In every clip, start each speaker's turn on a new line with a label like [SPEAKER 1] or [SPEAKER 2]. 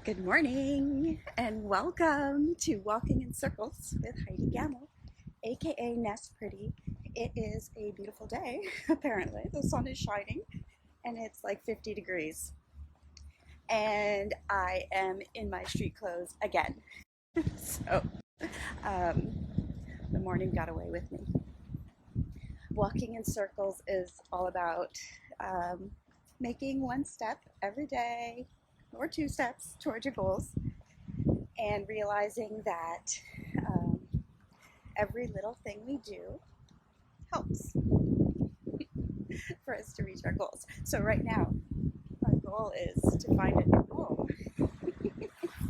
[SPEAKER 1] Good morning and welcome to Walking in Circles with Heidi Gammill, aka Nest Pretty. It is a beautiful day, apparently. The sun is shining and it's like 50 degrees. And I am in my street clothes again. So um, the morning got away with me. Walking in circles is all about making one step every day or two steps towards your goals and realizing that um, every little thing we do helps for us to reach our goals. So right now, our goal is to find a new home.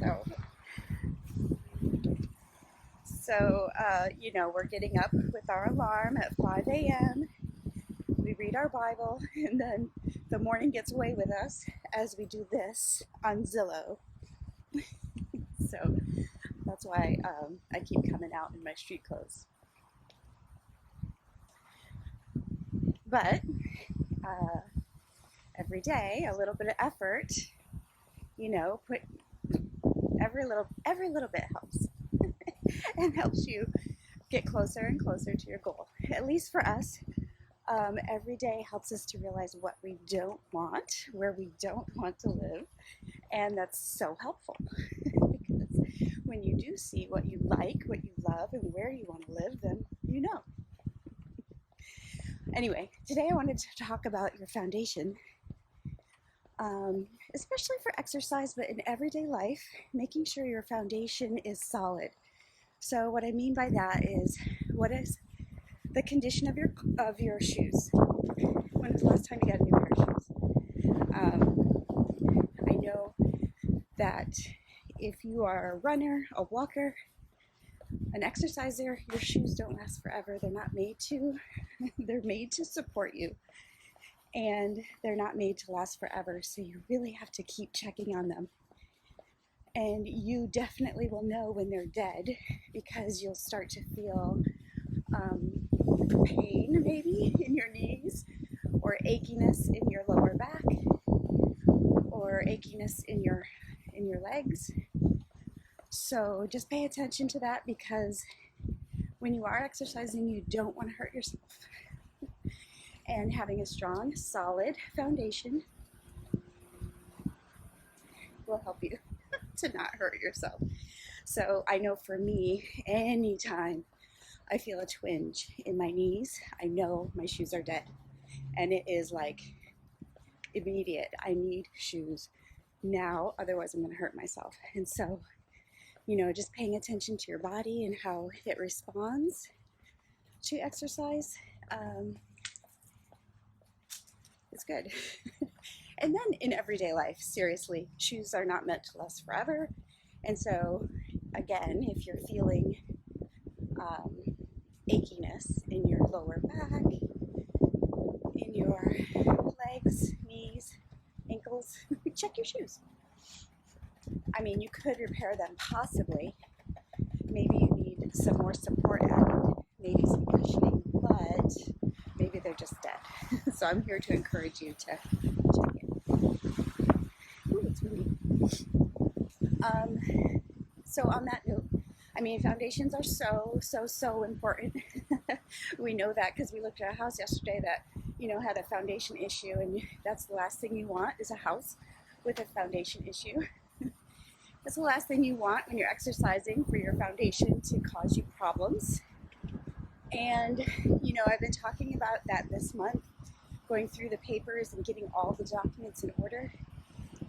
[SPEAKER 1] So, we're getting up with our alarm at 5 a.m. We read our Bible, and then the morning gets away with us as we do this on Zillow. So that's why I keep coming out in my street clothes. But uh, every day, a little bit of effort, put every little bit helps and helps you get closer and closer to your goal. At least for us, every day helps us to realize what we don't want, where we don't want to live, and that's so helpful because when you do see what you like, what you love, and where you want to live, then you know. Anyway, today I wanted to talk about your foundation, especially for exercise, but in everyday life, making sure your foundation is solid. So what I mean by that is, what is the condition of your shoes? When was the last time you got a new pair of shoes? I know that if you are a runner, a walker, an exerciser, your shoes don't last forever. They're not made to. They're made to support you, and they're not made to last forever. So you really have to keep checking on them. And you definitely will know when they're dead because you'll start to feel pain maybe in your knees, or achiness in your lower back, or achiness in your legs. So just pay attention to that, because when you are exercising, you don't want to hurt yourself. And having a strong, solid foundation will help you to not hurt yourself. So I know for me, anytime I feel a twinge in my knees, I know my shoes are dead. And it is like immediate. I need shoes now, otherwise I'm going to hurt myself. And so, just paying attention to your body and how it responds to exercise is good. And then in everyday life, seriously, shoes are not meant to last forever. And so, again, if you're feeling achiness in your lower back, in your legs, knees, ankles, check your shoes. I mean, you could repair them possibly. Maybe you need some more support added, maybe some cushioning, but maybe they're just dead. So I'm here to encourage you to check it. Ooh, it's windy. So on that note, I mean, foundations are so important. We know that because we looked at a house yesterday that, had a foundation issue, and that's the last thing you want is a house with a foundation issue. That's the last thing you want when you're exercising, for your foundation to cause you problems. And, I've been talking about that this month, going through the papers and getting all the documents in order.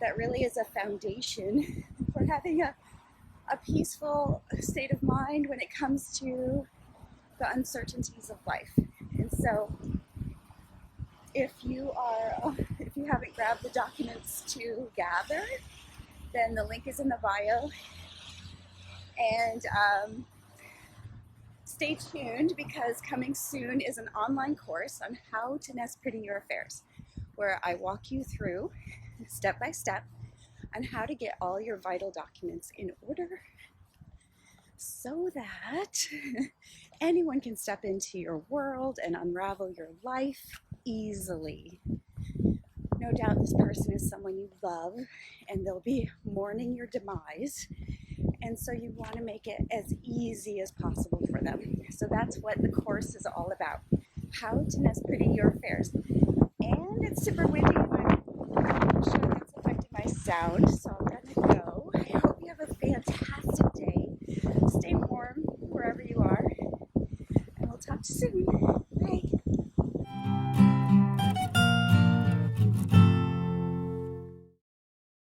[SPEAKER 1] That really is a foundation for having a peaceful state of mind when it comes to the uncertainties of life. And so if you haven't grabbed the documents to gather, then the link is in the bio. And stay tuned, because coming soon is an online course on how to nest pretty your affairs, where I walk you through step by step on how to get all your vital documents in order so that anyone can step into your world and unravel your life easily. no doubt this person is someone you love and they'll be mourning your demise. And so you want to make it as easy as possible for them. So that's what the course is all about. How to nest pretty your affairs. And it's super windy and I'm sure that's affecting my sound. So I'm gonna go. I hope you have a fantastic day. Stay warm wherever you are. And we'll talk soon.